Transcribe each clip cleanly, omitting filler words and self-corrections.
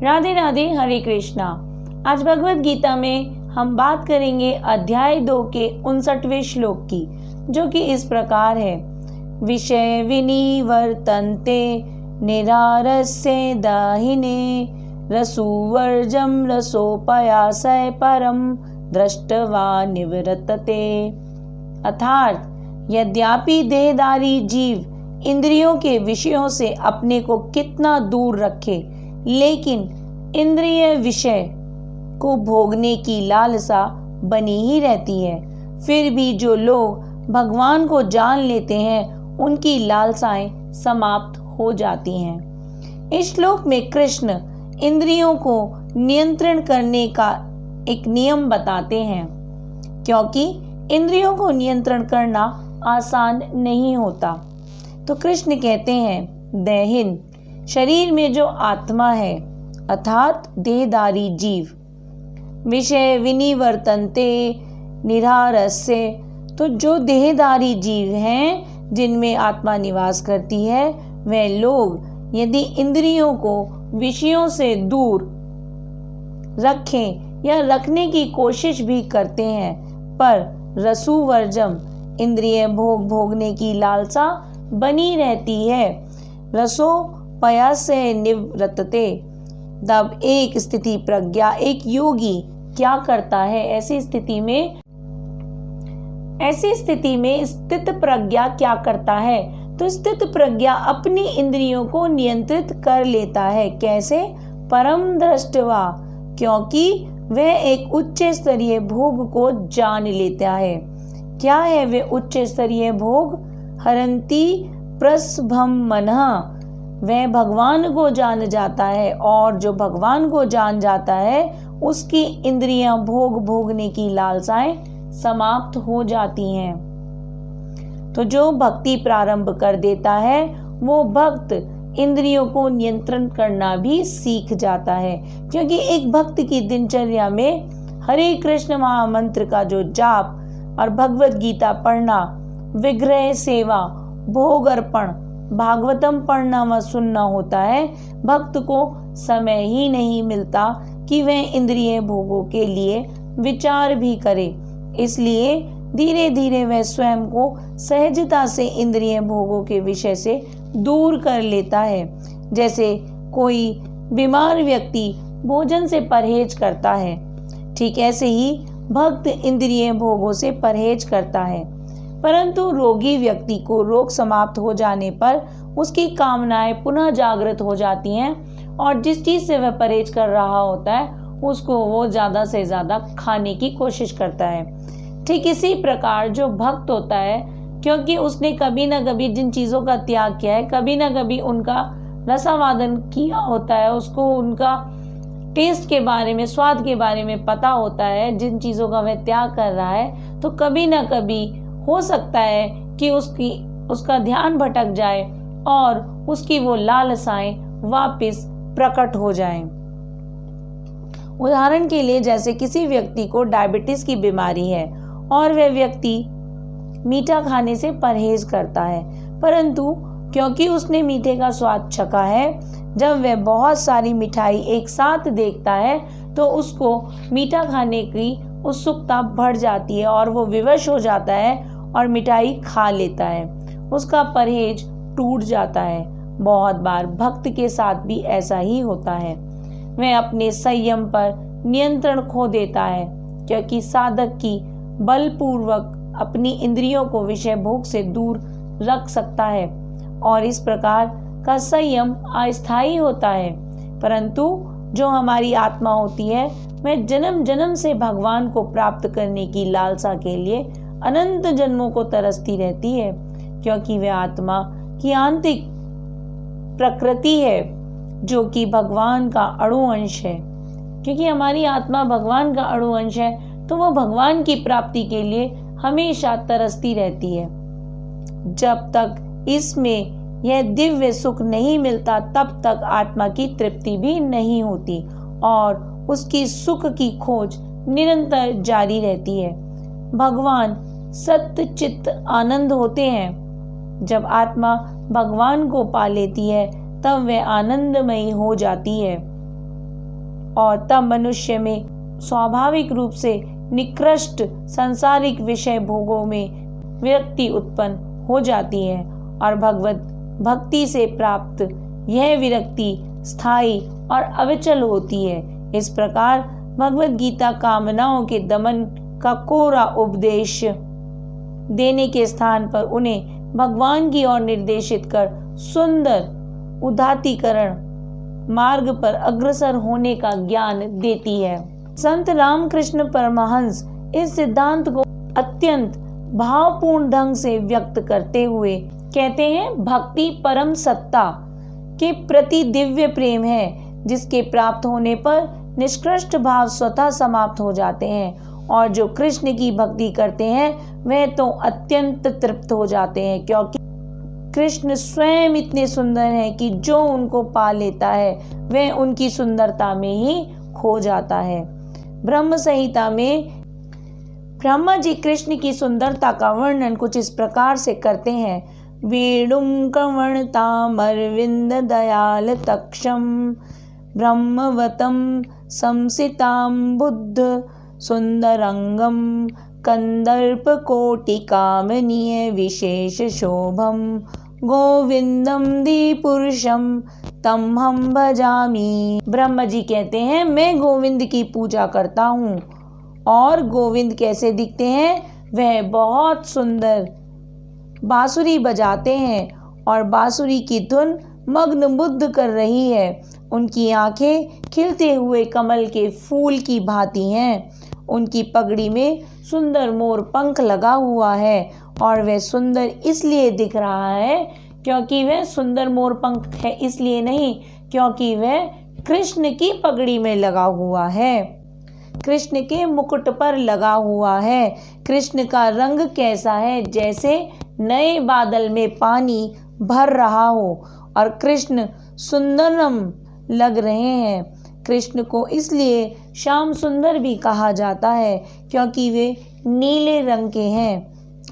राधे राधे, हरे कृष्णा। आज भगवत गीता में हम बात करेंगे अध्याय 2 के 59वें श्लोक की, जो कि इस प्रकार है। विषय विनिवर्तन्ते निरारस्य दाहिने रसुवर्जम रसोपयासय परम दृष्टवा निवृत्तते। अर्थात यद्यपि देहधारी जीव इंद्रियों के विषयों से अपने को कितना दूर रखे, लेकिन इंद्रिय विषय को भोगने की लालसा बनी ही रहती है। फिर भी जो लोग भगवान को जान लेते हैं, उनकी लालसाएं समाप्त हो जाती हैं। इस श्लोक में कृष्ण इंद्रियों को नियंत्रण करने का एक नियम बताते हैं, क्योंकि इंद्रियों को नियंत्रण करना आसान नहीं होता। तो कृष्ण कहते हैं, देहिन शरीर में जो आत्मा है अर्थात देहधारी जीव, विषय विनिवर्तन्ते निरारस्य, तो जो देहधारी जीव हैं जिनमें आत्मा निवास करती है, वे लोग यदि इंद्रियों को विषयों से दूर रखें या रखने की कोशिश भी करते हैं, पर रसुवर्जम इंद्रिय भोग भोगने की लालसा बनी रहती है। रसो पयासे निवृत्तते, तब एक स्थिति प्रज्ञा, एक योगी क्या करता है? ऐसी स्थिति में स्थित प्रज्ञा क्या करता है? तो स्थित प्रज्ञा अपनी इंद्रियों को नियंत्रित कर लेता है। कैसे? परम दृष्टवा, क्योंकि वह एक उच्च स्तरीय भोग को जान लेता है। क्या है वे उच्च स्तरीय भोग? हरंती प्रसभम मनः, वह भगवान को जान जाता है, और जो भगवान को जान जाता है उसकी इंद्रियां भोग भोगने की लालसाएं समाप्त हो जाती हैं। तो जो भक्ति प्रारंभ कर देता है, वो भक्त इंद्रियों को नियंत्रण करना भी सीख जाता है, क्योंकि एक भक्त की दिनचर्या में हरे कृष्ण महामंत्र का जो जाप और भगवत गीता पढ़ना, विग्रह सेवा, भोग अर्पण, भागवतम पढ़ना व सुनना होता है, भक्त को समय ही नहीं मिलता कि वह इंद्रिय भोगों के लिए विचार भी करे। इसलिए धीरे धीरे वह स्वयं को सहजता से इंद्रिय भोगों के विषय से दूर कर लेता है। जैसे कोई बीमार व्यक्ति भोजन से परहेज करता है, ठीक ऐसे ही भक्त इंद्रिय भोगों से परहेज करता है। परंतु रोगी व्यक्ति को रोग समाप्त हो जाने पर उसकी कामनाएं पुनः जागृत हो जाती हैं, और जिस चीज से वह परहेज कर रहा होता है उसको वो ज्यादा से ज्यादा खाने की कोशिश करता है। ठीक इसी प्रकार जो भक्त होता है, क्योंकि उसने कभी ना कभी जिन चीजों का त्याग किया है, कभी ना कभी उनका रसावादन किया होता है, उसको उनका टेस्ट के बारे में, स्वाद के बारे में पता होता है, जिन चीजों का वह त्याग कर रहा है, तो कभी ना कभी हो सकता है कि उसका ध्यान भटक जाए और उसकी वो लालसाएं वापस प्रकट हो जाएं। उदाहरण के लिए, जैसे किसी व्यक्ति को डायबिटीज की बीमारी है और वह व्यक्ति मीठा खाने से परहेज करता है, परंतु क्योंकि उसने मीठे का स्वाद चखा है, जब वह बहुत सारी मिठाई एक साथ देखता है तो उसको मीठा खाने की उत्सुकता बढ़ जाती है और वो विवश हो जाता है और मिठाई खा लेता है। उसका परहेज टूट जाता है। बहुत बार भक्त के साथ भी ऐसा ही होता है। वह अपने संयम पर नियंत्रण खो देता है, क्योंकि साधक की बलपूर्वक अपनी इंद्रियों को विषय भोग से दूर रख सकता है, और इस प्रकार का संयम अस्थायी होता है। परंतु जो हमारी आत्मा होती है, वह जन्म जन्म से भगवान को प्राप्त करने की लालसा के लिए अनंत जन्मों को तरसती रहती है, क्योंकि वह आत्मा की आंतरिक प्रकृति है, जो कि भगवान का अणु अंश है। क्योंकि हमारी आत्मा भगवान का अणु अंश है, तो वह भगवान की प्राप्ति के लिए हमेशा तरसती रहती है। जब तक इसमें यह दिव्य सुख नहीं मिलता, तब तक आत्मा की तृप्ति भी नहीं होती और उसकी सुख की खोज निरंतर जारी रहती है। भगवान सत्य चित्त आनंद होते हैं। जब आत्मा भगवान को पा लेती है, तब वह आनंदमयी हो जाती है। और तब मनुष्य में स्वाभाविक रूप से निकृष्ट सांसारिक विषय भोगों में विरक्ति उत्पन्न हो जाती है और भगवत भक्ति से प्राप्त यह विरक्ति स्थायी और अविचल होती है। इस प्रकार भगवत गीता कामनाओं के दमन का कोरा उपदेश देने के स्थान पर उन्हें भगवान की ओर निर्देशित कर सुंदर उदात्तीकरण मार्ग पर अग्रसर होने का ज्ञान देती है। संत रामकृष्ण परमहंस इस सिद्धांत को अत्यंत भावपूर्ण ढंग से व्यक्त करते हुए कहते हैं, भक्ति परम सत्ता के प्रति दिव्य प्रेम है जिसके प्राप्त होने पर निष्कृष्ट भाव स्वतः समाप्त हो जाते हैं और जो कृष्ण की भक्ति करते हैं वह तो अत्यंत तृप्त हो जाते हैं, क्योंकि कृष्ण स्वयं इतने सुंदर हैं कि जो उनको पा लेता है वह उनकी सुंदरता में ही खो जाता है। ब्रह्म संहिता में ब्रह्मा जी कृष्ण की सुंदरता का वर्णन कुछ इस प्रकार से करते हैं, वेणुं कवर्णतामरविंद दयाल तक्षम ब्रह्मवतं संसितां बुद्ध सुंदरंगम कंदर्प कोटि कामनीय विशेष शोभम गोविंदम दी पुरुषम तम हम भजामी। ब्रह्मा जी कहते हैं, मैं गोविंद की पूजा करता हूँ। और गोविंद कैसे दिखते हैं? वह बहुत सुंदर बांसुरी बजाते हैं और बांसुरी की धुन मग्न बुद्ध कर रही है। उनकी आंखें खिलते हुए कमल के फूल की भांति हैं। उनकी पगड़ी में सुंदर मोर पंख लगा हुआ है और वह सुंदर इसलिए दिख रहा है क्योंकि वह सुंदर मोर पंख है, इसलिए नहीं क्योंकि वह कृष्ण की पगड़ी में लगा हुआ है, कृष्ण के मुकुट पर लगा हुआ है। कृष्ण का रंग कैसा है? जैसे नए बादल में पानी भर रहा हो और कृष्ण सुंदरम लग रहे हैं। कृष्ण को इसलिए श्याम सुंदर भी कहा जाता है क्योंकि वे नीले रंग के हैं,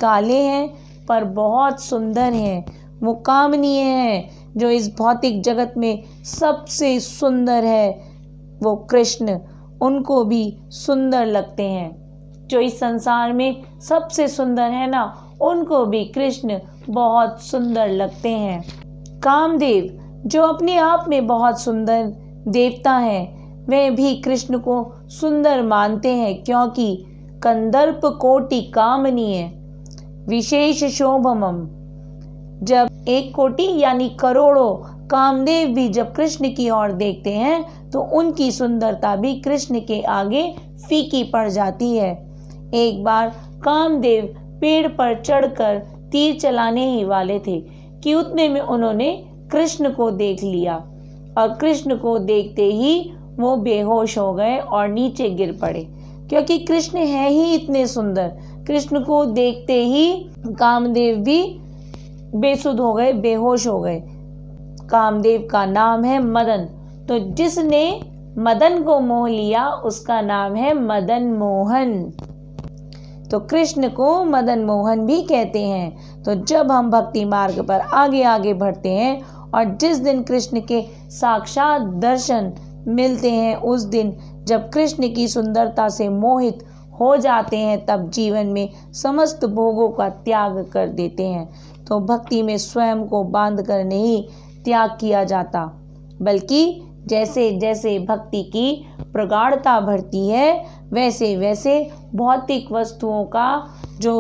काले हैं पर बहुत सुंदर हैं। वो कामनीय हैं। जो इस भौतिक जगत में सबसे सुंदर है वो कृष्ण उनको भी सुंदर लगते हैं। जो इस संसार में सबसे सुंदर है ना, उनको भी कृष्ण बहुत सुंदर लगते हैं। कामदेव जो अपने आप में बहुत सुंदर देवता हैं, वे भी कृष्ण को सुंदर मानते हैं क्योंकि कंदर्प कोटि कामनीय विशेष शोभमम, जब एक कोटि यानी करोड़ों कामदेव भी जब कृष्ण की ओर देखते हैं तो उनकी सुंदरता भी कृष्ण के आगे फीकी पड़ जाती है। एक बार कामदेव पेड़ पर चढ़कर तीर चलाने ही वाले थे कि उतने में उन्होंने कृष्ण को देख लिया और कृष्ण को देखते ही वो बेहोश हो गए और नीचे गिर पड़े, क्योंकि कृष्ण है ही इतने सुंदर। कृष्ण को देखते ही कामदेव भी बेसुध हो गए, बेहोश हो गए। कामदेव का नाम है मदन, तो जिसने मदन को मोह लिया उसका नाम है मदन मोहन। तो कृष्ण को मदन मोहन भी कहते हैं। तो जब हम भक्ति मार्ग पर आगे आगे बढ़ते हैं और जिस दिन कृष्ण के साक्षात दर्शन मिलते हैं, उस दिन जब कृष्ण की सुंदरता से मोहित हो जाते हैं, तब जीवन में समस्त भोगों का त्याग कर देते हैं। तो भक्ति में स्वयं को बांध कर नहीं त्याग किया जाता, बल्कि जैसे जैसे भक्ति की प्रगाढ़ता बढ़ती है वैसे वैसे भौतिक वस्तुओं का जो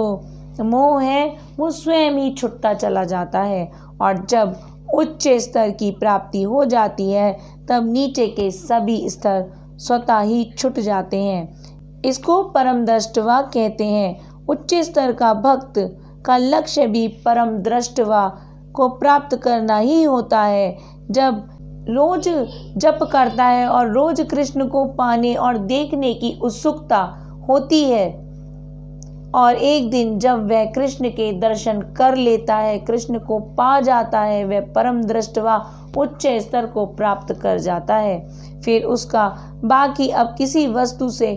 मोह है वो स्वयं ही छूटता चला जाता है और जब उच्च स्तर की प्राप्ति हो जाती है तब नीचे के सभी स्तर स्वतः ही छूट जाते हैं। इसको परम दृष्टवा कहते हैं। उच्च स्तर का भक्त का लक्ष्य भी परम दृष्टवा को प्राप्त करना ही होता है। जब रोज जप करता है और रोज कृष्ण को पाने और देखने की उत्सुकता होती है और एक दिन जब वह कृष्ण के दर्शन कर लेता है, कृष्ण को पा जाता है, वह परम दृष्टवा उच्च स्तर को प्राप्त कर जाता है। फिर उसका बाकी अब किसी वस्तु से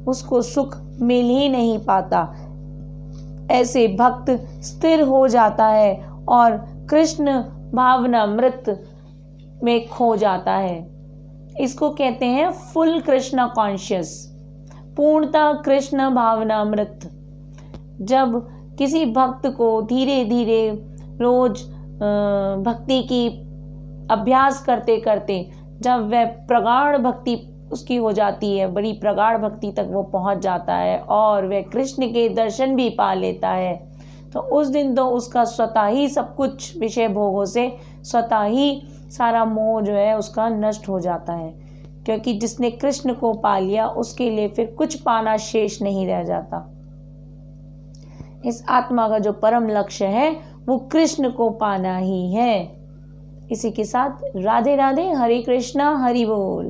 उसको सुख मिल ही नहीं पाता। ऐसे भक्त स्थिर हो जाता है और कृष्ण भावनामृत में खो जाता है। इसको कहते हैं फुल कृष्ण कॉन्शियस, पूर्णतः कृष्ण भावनामृत। जब किसी भक्त को धीरे धीरे रोज भक्ति की अभ्यास करते करते जब वह प्रगाढ़ भक्ति उसकी हो जाती है, बड़ी प्रगाढ़ भक्ति तक वो पहुंच जाता है और वह कृष्ण के दर्शन भी पा लेता है, तो उस दिन तो उसका स्वतः ही सब कुछ विषय भोगों से स्वतः ही सारा मोह जो है उसका नष्ट हो जाता है, क्योंकि जिसने कृष्ण को पा लिया उसके लिए फिर कुछ पाना शेष नहीं रह जाता। इस आत्मा का जो परम लक्ष्य है वो कृष्ण को पाना ही है। इसी के साथ राधे राधे, हरे कृष्णा, हरि बोल।